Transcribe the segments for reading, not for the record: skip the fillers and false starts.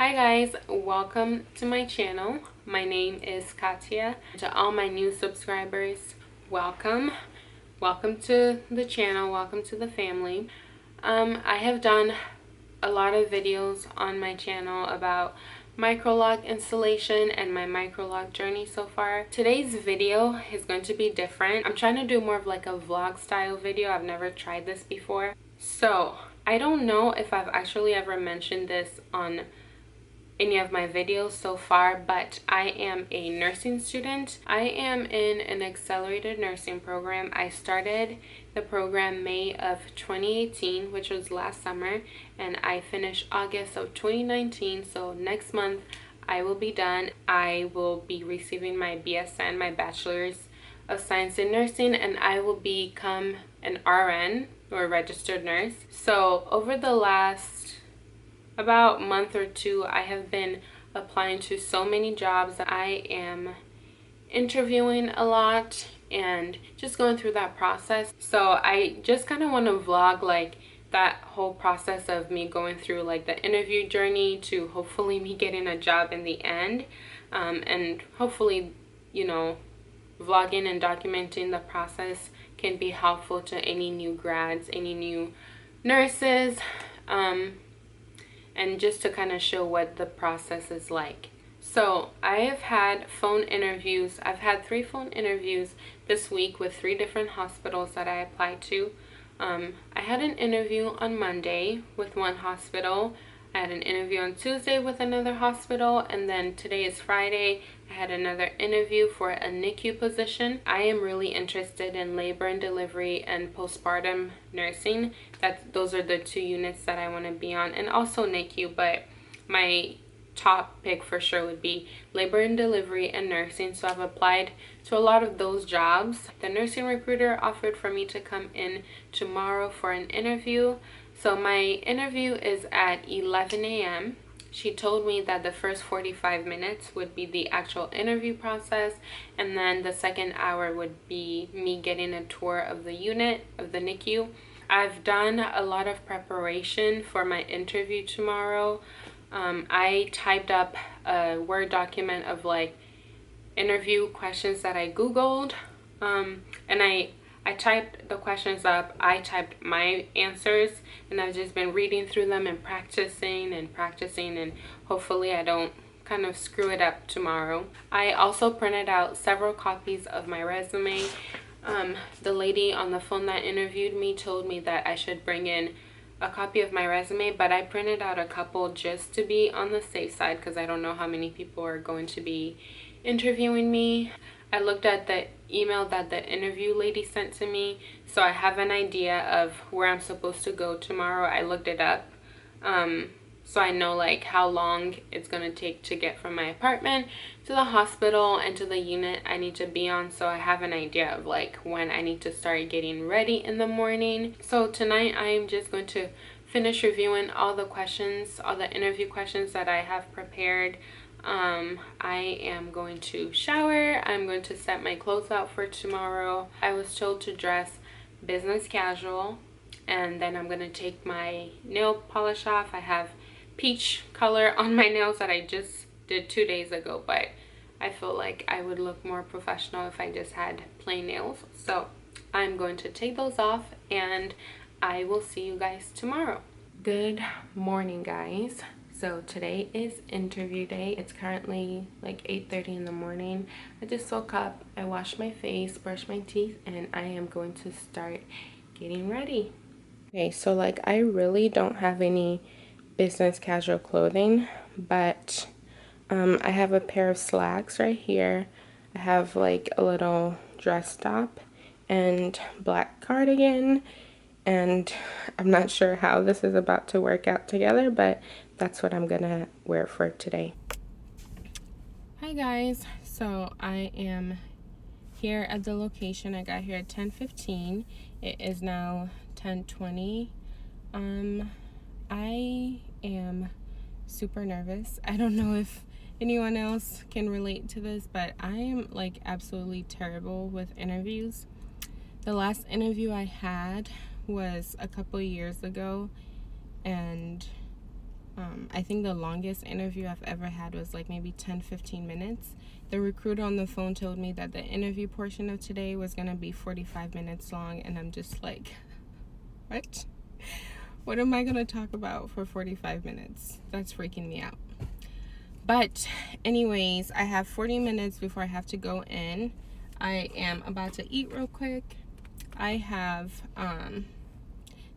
Hi guys, welcome to my channel. My name is Katia. To all my new subscribers, welcome. Welcome to the channel, welcome to the family. I have done a lot of videos on my channel about microlock installation and my microlock journey so far. Today's video is going to be different. I'm trying to do more of like a vlog style video. I've never tried this before. So I don't know if I've actually ever mentioned this on any of my videos so far, but I am a nursing student. I am in an accelerated nursing program. I started the program May of 2018, which was last summer, and I finished August of 2019. So next month I will be done. I will be receiving my BSN, my Bachelor's of Science in Nursing, and I will become an RN, or registered nurse. So over the last about month or two, I have been applying to so many jobs. I am interviewing a lot and just going through that process. So I just kind of want to vlog like that whole process of me going through like the interview journey to hopefully me getting a job in the end, and hopefully, you know, vlogging and documenting the process can be helpful to any new grads, any new nurses, and just to kind of show what the process is like. So I have had phone interviews. I've had 3 phone interviews this week with 3 different hospitals that I applied to. I had an interview on Monday with one hospital. I had an interview on Tuesday with another hospital, and then today is Friday. I had another interview for a NICU position. I am really interested in labor and delivery and postpartum nursing. Those are the 2 units that I want to be on, and also NICU, but my top pick for sure would be labor and delivery and nursing. So I've applied to a lot of those jobs. The nursing recruiter offered for me to come in tomorrow for an interview. So my interview is at 11 a.m. She told me that the first 45 minutes would be the actual interview process, and then the second hour would be me getting a tour of the unit, of the NICU. I've done a lot of preparation for my interview tomorrow. I typed up a Word document of like interview questions that I Googled, and I typed the questions up. I typed my answers, and I've just been reading through them and practicing, and hopefully I don't kind of screw it up tomorrow. I also printed out several copies of my resume. The lady on the phone that interviewed me told me that I should bring in a copy of my resume, but I printed out a couple just to be on the safe side because I don't know how many people are going to be interviewing me. I looked at the email that the interview lady sent to me, so I have an idea of where I'm supposed to go tomorrow. I looked it up, so I know like how long it's gonna take to get from my apartment to the hospital and to the unit I need to be on. So I have an idea of like when I need to start getting ready in the morning. So tonight I am just going to finish reviewing all the questions, all the interview questions that I have prepared. I am going to shower. I'm going to set my clothes out for tomorrow. I was told to dress business casual, and then I'm going to take my nail polish off. I have peach color on my nails that I just did 2 days ago, but I feel like I would look more professional if I just had plain nails. So I'm going to take those off, and I will see you guys tomorrow. Good morning, guys. So today is interview day. It's currently like 8:30 in the morning. I just woke up, I washed my face, brushed my teeth, and I am going to start getting ready. Okay, so like I really don't have any business casual clothing, but I have a pair of slacks right here. I have like a little dress top and black cardigan, and I'm not sure how this is about to work out together, but that's what I'm gonna wear for today. Hi guys, so I am here at the location. I got here at 10:15. It is now 10:20. I am super nervous. I don't know if anyone else can relate to this, but I am like absolutely terrible with interviews. The last interview I had was a couple years ago, and I think the longest interview I've ever had was like maybe 10-15 minutes. The recruiter on the phone told me that the interview portion of today was going to be 45 minutes long, and I'm just like, what? What am I going to talk about for 45 minutes? That's freaking me out. But anyways, I have 40 minutes before I have to go in. I am about to eat real quick. I have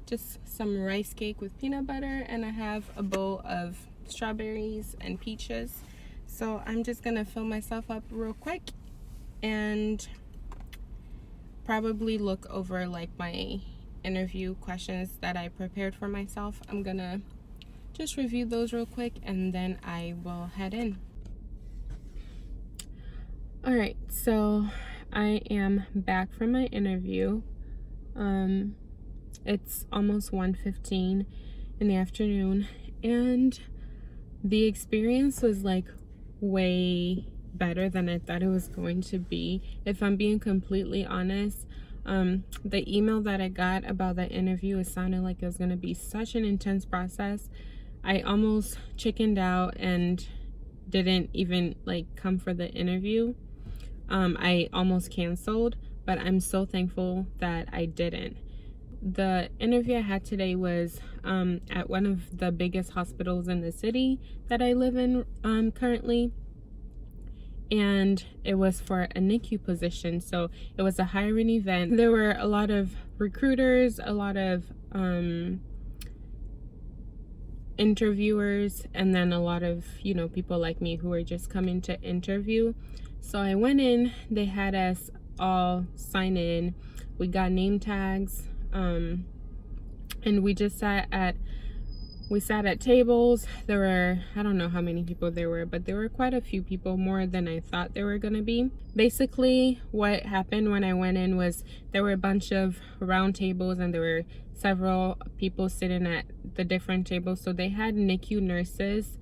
just some rice cake with peanut butter, and I have a bowl of strawberries and peaches. So I'm just gonna fill myself up real quick and probably look over like my interview questions that I prepared for myself. I'm gonna just review those real quick and then I will head in. Alright, so I am back from my interview. It's almost 1:15 in the afternoon, and the experience was like way better than I thought it was going to be. If I'm being completely honest, the email that I got about the interview, it sounded like it was going to be such an intense process. I almost chickened out and didn't even like come for the interview. I almost canceled, but I'm so thankful that I didn't. The interview I had today was at one of the biggest hospitals in the city that I live in currently, and it was for a NICU position. So it was a hiring event. There were a lot of recruiters, a lot of interviewers, and then a lot of people like me who were just coming to interview. So I went in, they had us all sign in, we got name tags, and we just sat at tables. There were, I don't know how many people there were, but there were quite a few people, more than I thought there were gonna be. Basically what happened when I went in was there were a bunch of round tables and there were several people sitting at the different tables. So they had NICU nurses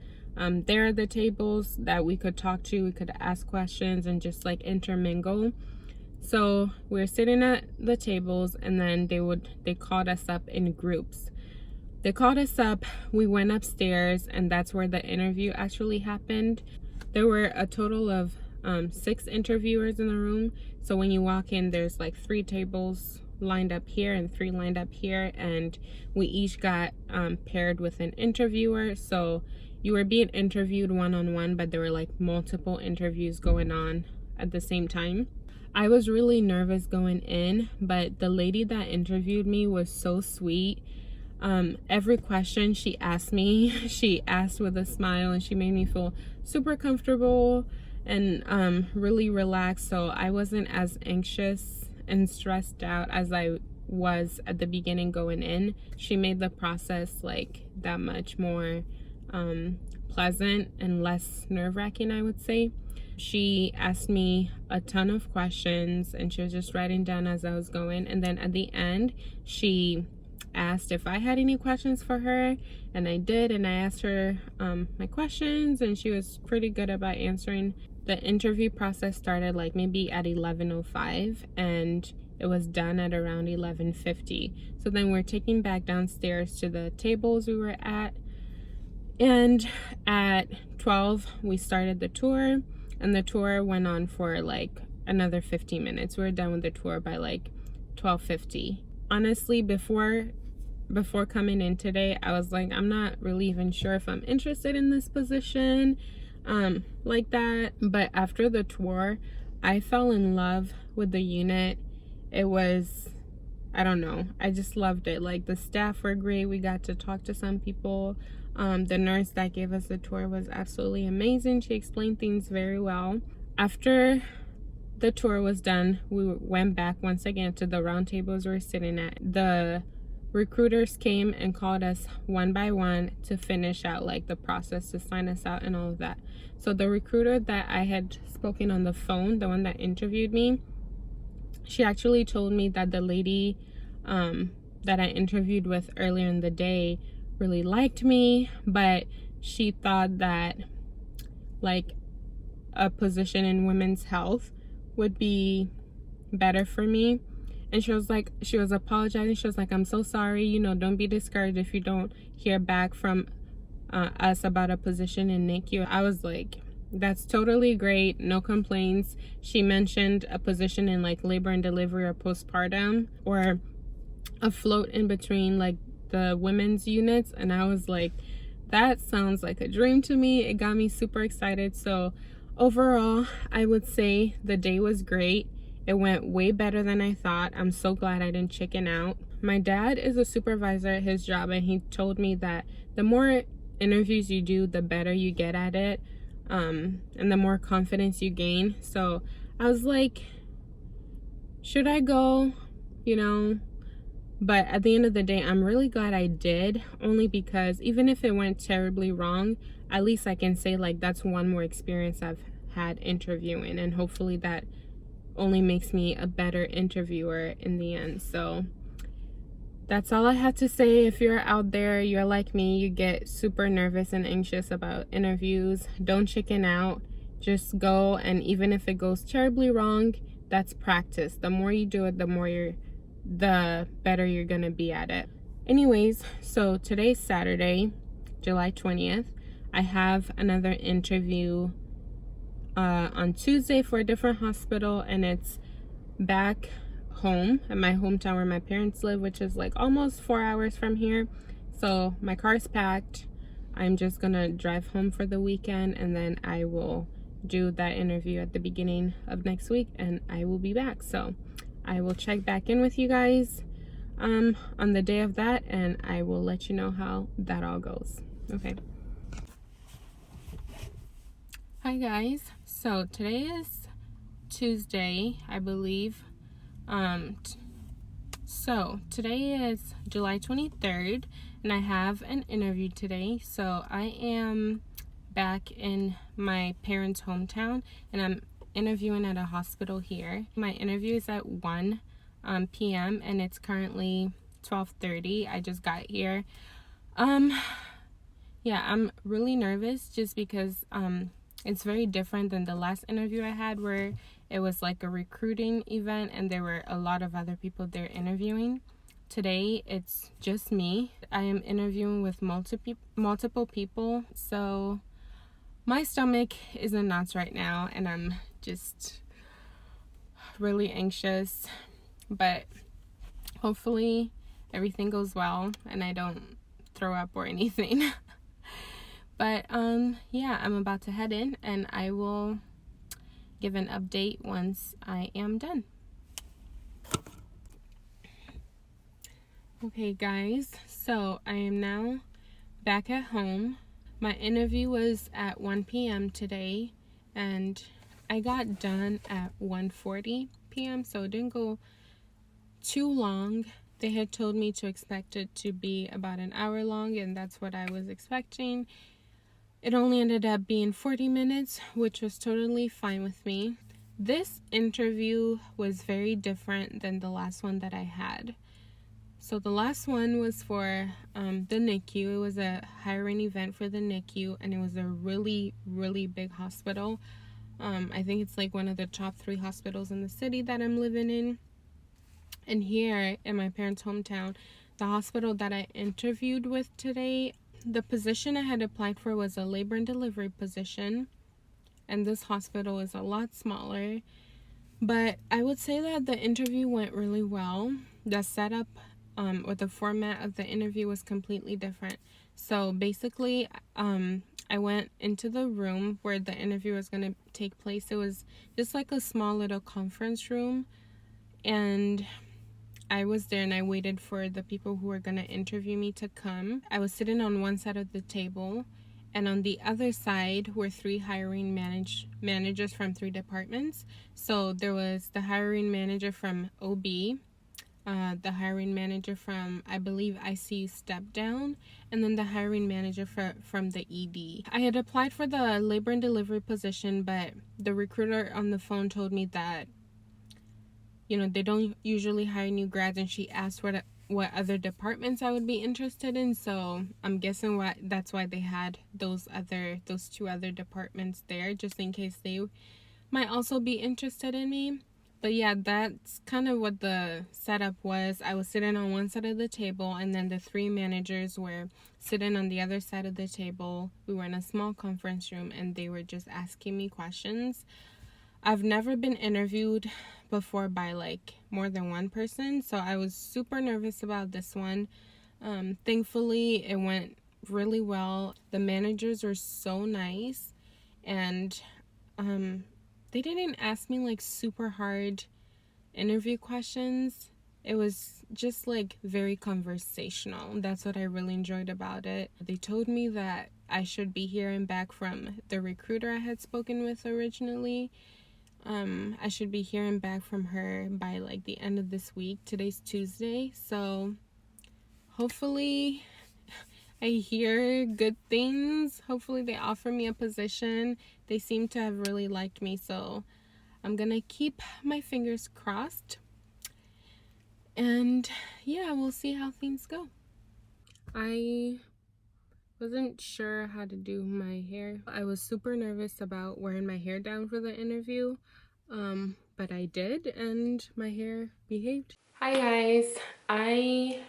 there are the tables that we could talk to, we could ask questions and just like intermingle. So we're sitting at the tables, and then they called us up in groups. They called us up, we went upstairs, and that's where the interview actually happened. There were a total of 6 interviewers in the room. So when you walk in, there's like 3 tables lined up here and 3 lined up here, and we each got paired with an interviewer. So you were being interviewed one-on-one, but there were like multiple interviews going on at the same time. I was really nervous going in, but the lady that interviewed me was so sweet. Every question she asked me, she asked with a smile, and she made me feel super comfortable and really relaxed. So I wasn't as anxious and stressed out as I was at the beginning going in. She made the process like that much more pleasant and less nerve-wracking, I would say. She asked me a ton of questions, and she was just writing down as I was going. And then at the end, she asked if I had any questions for her, and I did. And I asked her my questions, and she was pretty good about answering. The interview process started like maybe at 11:05, and it was done at around 11:50. So then we're taken back downstairs to the tables we were at, and at 12 we started the tour. And the tour went on for like another 15 minutes. We were done with the tour by like 12:50. Honestly, before coming in today, I was like, I'm not really even sure if I'm interested in this position like that. But after the tour, I fell in love with the unit. It was, I don't know, I just loved it. Like, the staff were great. We got to talk to some people. The nurse that gave us the tour was absolutely amazing. She explained things very well. After the tour was done, we went back once again to the round tables we were sitting at. The recruiters came and called us one by one to finish out like the process, to sign us out and all of that. So the recruiter that I had spoken on the phone, the one that interviewed me, she actually told me that the lady that I interviewed with earlier in the day really liked me, but she thought that like a position in women's health would be better for me. And she was apologizing. She was like, I'm so sorry, don't be discouraged if you don't hear back from us about a position in NICU. I was like, that's totally great, no complaints. She mentioned a position in like labor and delivery or postpartum, or a float in between like the women's units, and I was like, that sounds like a dream to me. It got me super excited. So overall, I would say the day was great. It went way better than I thought. I'm so glad I didn't chicken out. My dad is a supervisor at his job, and he told me that the more interviews you do, the better you get at it, and the more confidence you gain. So I was like, should I go? You know, but at the end of the day, I'm really glad I did, only because even if it went terribly wrong, at least I can say like that's one more experience I've had interviewing, and hopefully that only makes me a better interviewer in the end. So that's all I had to say. If you're out there, you're like me, you get super nervous and anxious about interviews, don't chicken out. Just go, and even if it goes terribly wrong, that's practice. The more you do it, the better you're gonna be at it. Anyways, so today's Saturday, July 20th. I have another interview on Tuesday for a different hospital, and it's back home at my hometown where my parents live, which is like almost 4 hours from here. So my car's packed. I'm just gonna drive home for the weekend, and then I will do that interview at the beginning of next week, and I will be back. So I will check back in with you guys on the day of that, and I will let you know how that all goes. Okay. Hi guys. So today is Tuesday, I believe. So today is July 23rd, and I have an interview today. So I am back in my parents' hometown, and I'm interviewing at a hospital here. My interview is at 1 p.m. and it's currently 12:30. I just got here. Yeah, I'm really nervous just because it's very different than the last interview I had, where it was like a recruiting event and there were a lot of other people there interviewing. Today it's just me. I am interviewing with multiple people, so my stomach is in knots right now, and I'm just really anxious, but hopefully everything goes well and I don't throw up or anything. But yeah, I'm about to head in, and I will give an update once I am done. Okay guys, so I am now back at home. My interview was at 1 p.m. today, and I got done at 1:40 p.m. so it didn't go too long. They had told me to expect it to be about an hour long, and that's what I was expecting. It only ended up being 40 minutes, which was totally fine with me. This interview was very different than the last one that I had. So the last one was for the NICU. It was a hiring event for the NICU, and it was a really, really big hospital. I think it's like one of the top 3 hospitals in the city that I'm living in. And here in my parents' hometown, the hospital that I interviewed with today, the position I had applied for was a labor and delivery position. And this hospital is a lot smaller. But I would say that the interview went really well. The setup or the format of the interview was completely different. So basically, I went into the room where the interview was going to take place. It was just like a small little conference room, and I was there and I waited for the people who were going to interview me to come. I was sitting on one side of the table, and on the other side were 3 hiring managers from 3 departments. So there was the hiring manager from OB, the hiring manager from, I believe, ICU step down, and then the hiring manager from the ED. I had applied for the labor and delivery position, but the recruiter on the phone told me that, you know, they don't usually hire new grads, and she asked what other departments I would be interested in. So I'm guessing that's why they had those 2 other departments there, just in case they might also be interested in me. But yeah, that's kind of what the setup was. I was sitting on one side of the table, and then the three managers were sitting on the other side of the table. We were in a small conference room, and they were just asking me questions. I've never been interviewed before by like more than one person, so I was super nervous about this one. Thankfully, it went really well. The managers were so nice, and they didn't ask me like super hard interview questions. It was just like very conversational. That's what I really enjoyed about it. They told me that I should be hearing back from the recruiter I had spoken with originally. I should be hearing back from her by like the end of this week. Today's Tuesday, so hopefully I hear good things. Hopefully they offer me a position. They seem to have really liked me, so I'm gonna keep my fingers crossed. And yeah, we'll see how things go. I wasn't sure how to do my hair. I was super nervous about wearing my hair down for the interview, but I did, and my hair behaved. Hi guys, I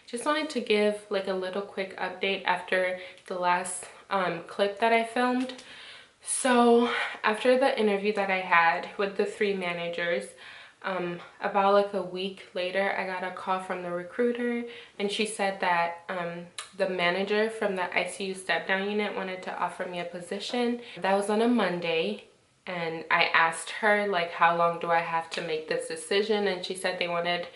just wanted to give like a little quick update after the last clip that I filmed. So after the interview that I had with the three managers, about like a week later, I got a call from the recruiter, and she said that the manager from the ICU step down unit wanted to offer me a position. That was on a Monday, and I asked her like, how long do I have to make this decision? And she said they wanted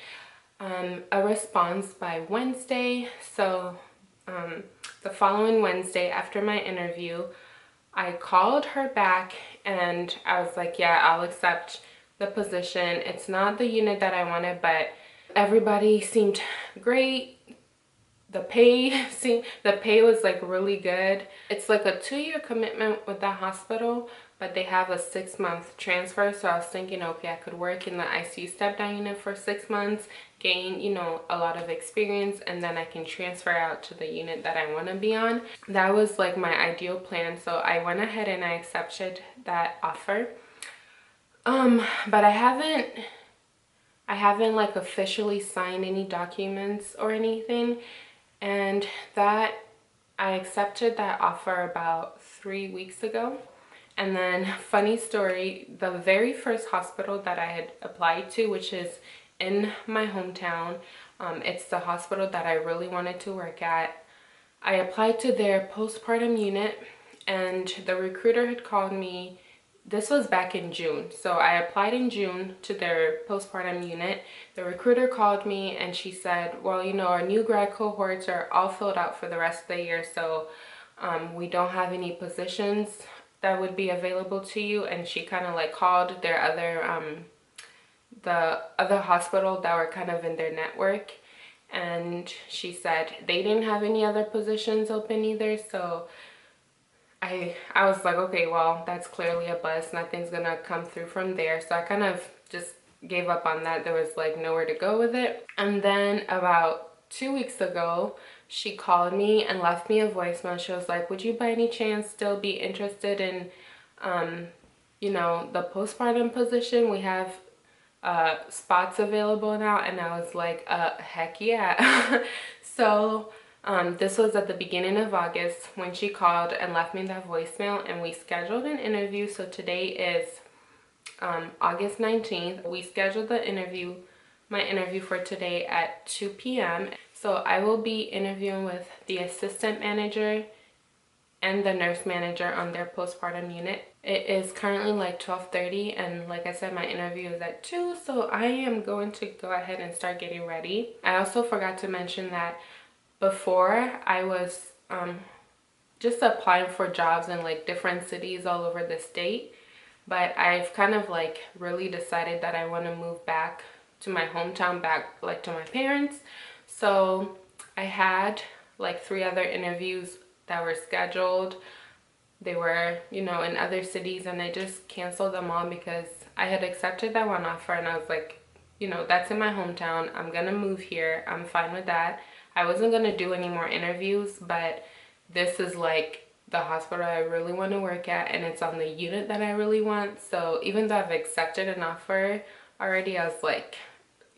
a response by Wednesday. So the following Wednesday after my interview, I called her back and I was like, yeah, I'll accept the position. It's not the unit that I wanted, but everybody seemed great. The pay was like really good. It's like a 2-year commitment with the hospital, but they have a 6-month transfer. So I was thinking, okay, I could work in the ICU step down unit for 6 months, gain, you know, a lot of experience, and then I can transfer out to the unit that I want to be on. That was like my ideal plan. So I went ahead and I accepted that offer. But I haven't like officially signed any documents or anything. And that I accepted that offer about 3 weeks ago. And then, funny story, the very first hospital that I had applied to, which is in my hometown, it's the hospital that I really wanted to work at. I applied to their postpartum unit, and the recruiter had called me. This was back in June. So I applied in June to their postpartum unit. The recruiter called me and she said, well, you know, our new grad cohorts are all filled out for the rest of the year. So we don't have any positions that would be available to you. And she kind of like called their the other hospital that were kind of in their network. And she said they didn't have any other positions open either. So I was like, okay, well, that's clearly a bust. Nothing's gonna come through from there. So I kind of just gave up on that. There was like nowhere to go with it. And then about 2 weeks ago, she called me and left me a voicemail. She was like, would you by any chance still be interested in, you know, the postpartum position? We have spots available now. And I was like, heck yeah. So this was at the beginning of August when she called and left me that voicemail, and we scheduled an interview. So today is August 19th. We scheduled my interview for today at 2 p.m. So I will be interviewing with the assistant manager and the nurse manager on their postpartum unit. It is currently like 12:30, and like I said, my interview is at 2, so I am going to go ahead and start getting ready. I also forgot to mention that before I was just applying for jobs in like different cities all over the state, but I've kind of like really decided that I want to move back to my hometown, back like to my parents. So I had like 3 other interviews that were scheduled. They were, you know, in other cities, and I just canceled them all because I had accepted that one offer and I was like, you know, that's in my hometown. I'm gonna move here. I'm fine with that. I wasn't gonna do any more interviews, but this is like the hospital I really want to work at, and it's on the unit that I really want. So even though I've accepted an offer already, I was like,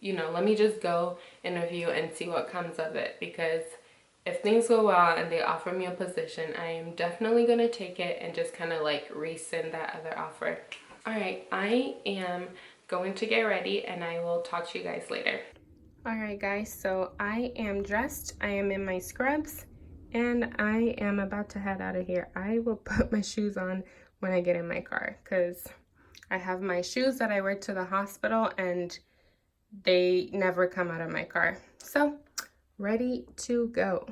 you know, let me just go interview and see what comes of it, because if things go well and they offer me a position, I am definitely gonna take it and just kind of like rescind that other offer. All right, I am going to get ready and I will talk to you guys later. All right guys, so I am dressed, I am in my scrubs, and I am about to head out of here. I will put my shoes on when I get in my car, because I have my shoes that I wear to the hospital and they never come out of my car. So, ready to go.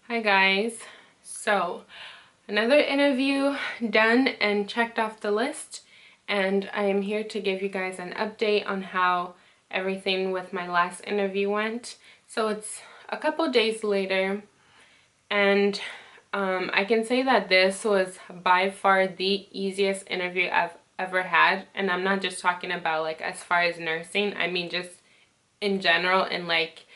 Hi guys, so another interview done and checked off the list, and I am here to give you guys an update on how everything with my last interview went. So it's a couple days later, and I can say that this was by far the easiest interview I've ever had, and I'm not just talking about like as far as nursing, I mean just in general, and like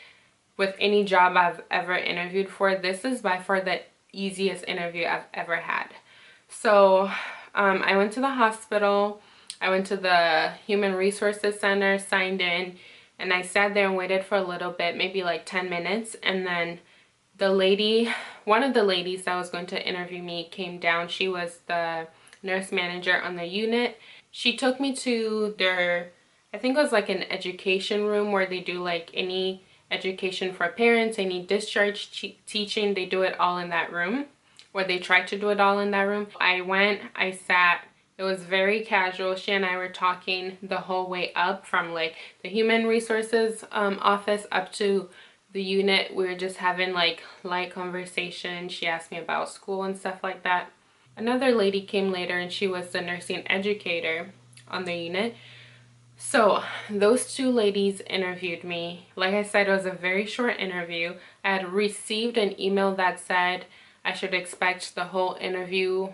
with any job I've ever interviewed for, this is by far the easiest interview I've ever had. So I went to the hospital, I went to the Human Resources Center, signed in, and I sat there and waited for a little bit, maybe like 10 minutes, and then the lady, one of the ladies that was going to interview me came down. She was the nurse manager on the unit. She took me to their, I think it was like an education room where they do like any education for parents, any discharge teaching, they do it all in that room, or they try to do it all in that room. I went, I sat, it was very casual. She and I were talking the whole way up from like the human resources office up to the unit. We were just having like light conversation. She asked me about school and stuff like that. Another lady came later and she was the nursing educator on the unit. So those two ladies interviewed me. Like I said, it was a very short interview. I had received an email that said I should expect the whole interview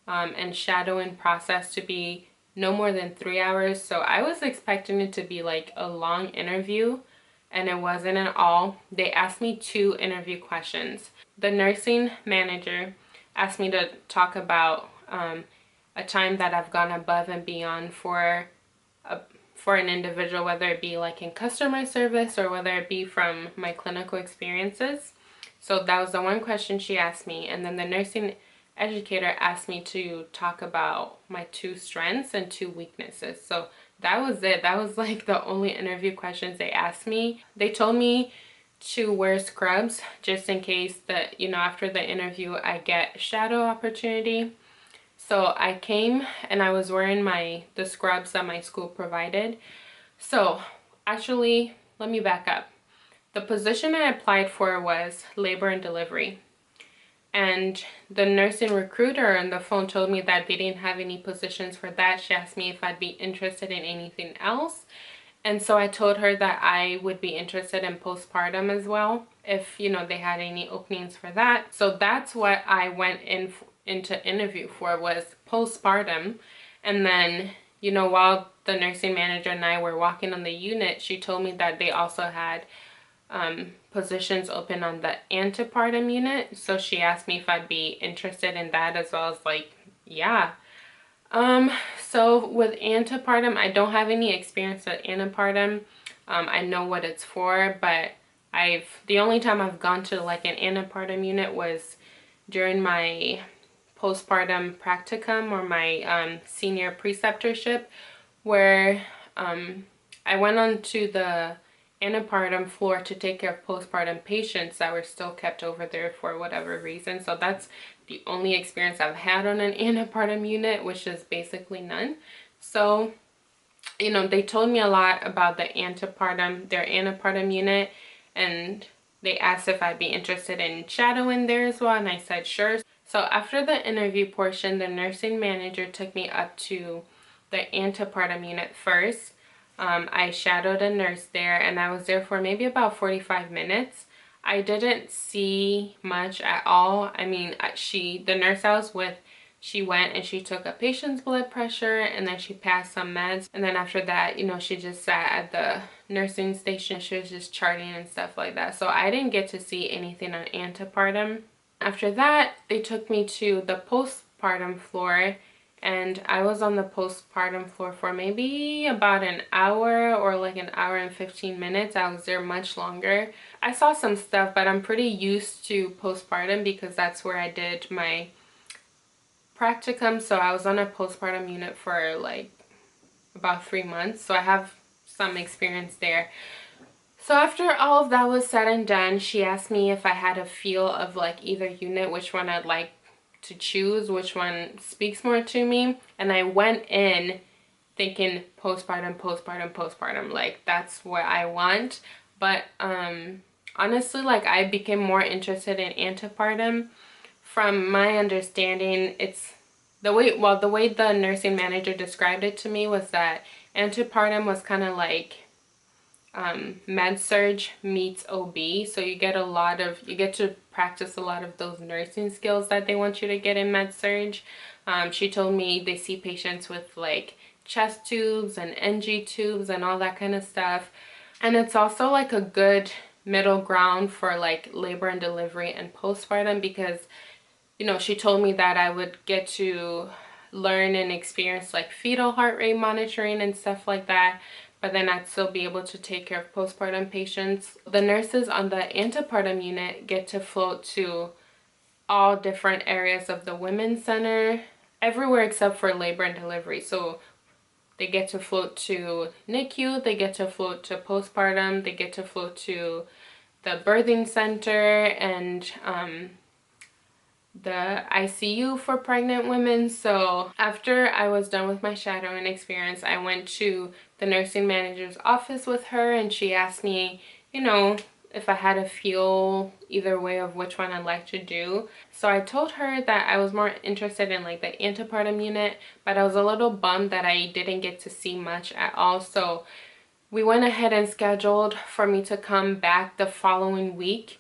and shadowing process to be no more than 3 hours. So I was expecting it to be like a long interview, and it wasn't at all. They asked me 2 interview questions. The nursing manager asked me to talk about a time that I've gone above and beyond for an individual, whether it be like in customer service or whether it be from my clinical experiences. So that was the one question she asked me. And then the nursing educator asked me to talk about my 2 strengths and 2 weaknesses. So that was it. That was like the only interview questions they asked me. They told me to wear scrubs just in case that, you know, after the interview I get shadow opportunity. So I came and I was wearing the scrubs that my school provided. So actually, let me back up. The position I applied for was labor and delivery. And the nursing recruiter on the phone told me that they didn't have any positions for that. She asked me if I'd be interested in anything else. And so I told her that I would be interested in postpartum as well, if, you know, they had any openings for that. So that's what I went into interview for, was postpartum. And then, you know, while the nursing manager and I were walking on the unit, she told me that they also had positions open on the antepartum unit. So she asked me if I'd be interested in that as well. As like, yeah. So with antepartum, I don't have any experience with antepartum. I know what it's for, but the only time I've gone to like an antepartum unit was during my postpartum practicum, or my senior preceptorship, where I went onto the antepartum floor to take care of postpartum patients that were still kept over there for whatever reason. So that's the only experience I've had on an antepartum unit, which is basically none. So, you know, they told me a lot about their antepartum unit, and they asked if I'd be interested in shadowing there as well, and I said sure. So after the interview portion, the nursing manager took me up to the antepartum unit first. I shadowed a nurse there, and I was there for maybe about 45 minutes. I didn't see much at all. I mean, the nurse I was with, She went and she took a patient's blood pressure, and then she passed some meds, and then after that, you know, she just sat at the nursing station. She was just charting and stuff like that. So I didn't get to see anything on antepartum. After that, they took me to the postpartum floor, and I was on the postpartum floor for maybe about an hour or like an hour and 15 minutes. I was there much longer. I saw some stuff, but I'm pretty used to postpartum because that's where I did my practicum. So I was on a postpartum unit for like about 3 months. So I have some experience there. So after all of that was said and done, she asked me if I had a feel of like either unit, which one I'd like to choose, which one speaks more to me. And I went in thinking postpartum, postpartum, postpartum, like that's what I want. But honestly, like I became more interested in antepartum. From my understanding, it's the way the nursing manager described it to me was that antepartum was kind of like med surg meets OB, so you get to practice a lot of those nursing skills that they want you to get in med surg. She told me they see patients with like chest tubes and NG tubes and all that kind of stuff, and it's also like a good middle ground for like labor and delivery and postpartum, because you know, she told me that I would get to learn and experience like fetal heart rate monitoring and stuff like that, but then I'd still be able to take care of postpartum patients. The nurses on the antepartum unit get to float to all different areas of the women's center, everywhere except for labor and delivery. So they get to float to NICU, they get to float to postpartum, they get to float to the birthing center and the ICU for pregnant women. So after I was done with my shadowing experience, I went to the nursing manager's office with her, and she asked me, you know, if I had a feel either way of which one I'd like to do. So I told her that I was more interested in like the antepartum unit, but I was a little bummed that I didn't get to see much at all. So we went ahead and scheduled for me to come back the following week,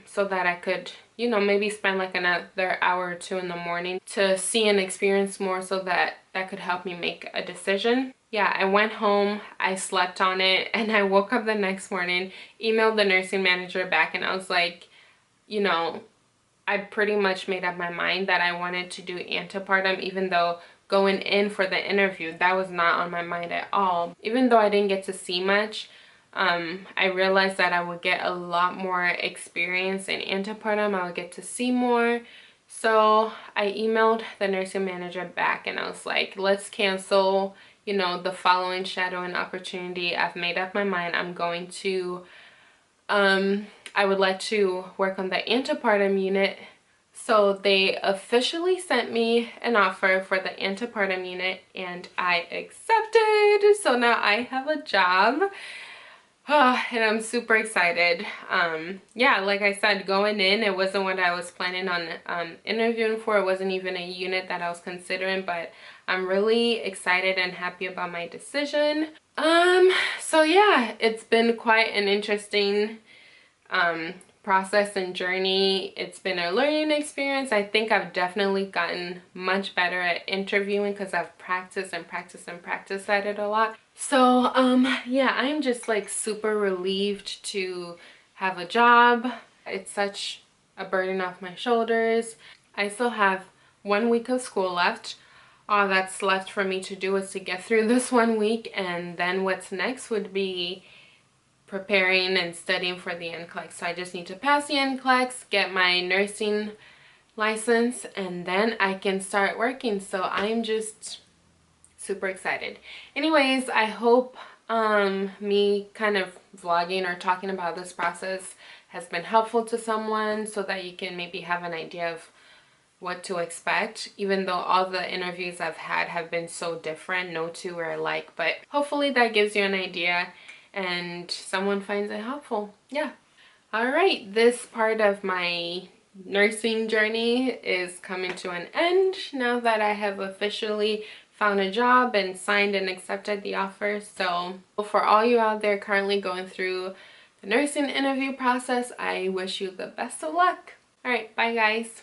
so that I could, you know, maybe spend like another hour or two in the morning to see and experience more, so that could help me make a decision. Yeah, I went home, I slept on it, and I woke up the next morning, emailed the nursing manager back, and I was like, you know, I pretty much made up my mind that I wanted to do antepartum, even though going in for the interview, that was not on my mind at all. Even though I didn't get to see much, I realized that I would get a lot more experience in antepartum. I would get to see more. So I emailed the nursing manager back, and I was like, let's cancel, you know, the following shadowing opportunity. I've made up my mind. I'm going to, I would like to work on the antepartum unit. So they officially sent me an offer for the antepartum unit, and I accepted. So now I have a job. And I'm super excited. Yeah, like I said, going in, it wasn't what I was planning on interviewing for. It wasn't even a unit that I was considering, but I'm really excited and happy about my decision. So yeah, it's been quite an interesting process and journey. It's been a learning experience. I think I've definitely gotten much better at interviewing because I've practiced and practiced and practiced at it a lot. So yeah, I'm just like super relieved to have a job. It's such a burden off my shoulders. I still have 1 week of school left. All that's left for me to do is to get through this 1 week, and then what's next would be preparing and studying for the NCLEX. So I just need to pass the NCLEX, get my nursing license, and then I can start working. So I'm just super excited. Anyways, I hope me kind of vlogging or talking about this process has been helpful to someone, so that you can maybe have an idea of what to expect, even though all the interviews I've had have been so different. No two are alike, but hopefully that gives you an idea and someone finds it helpful. Yeah. All right, this part of my nursing journey is coming to an end now that I have officially found a job and signed and accepted the offer. So for all you out there currently going through the nursing interview process, I wish you the best of luck. All right, bye guys.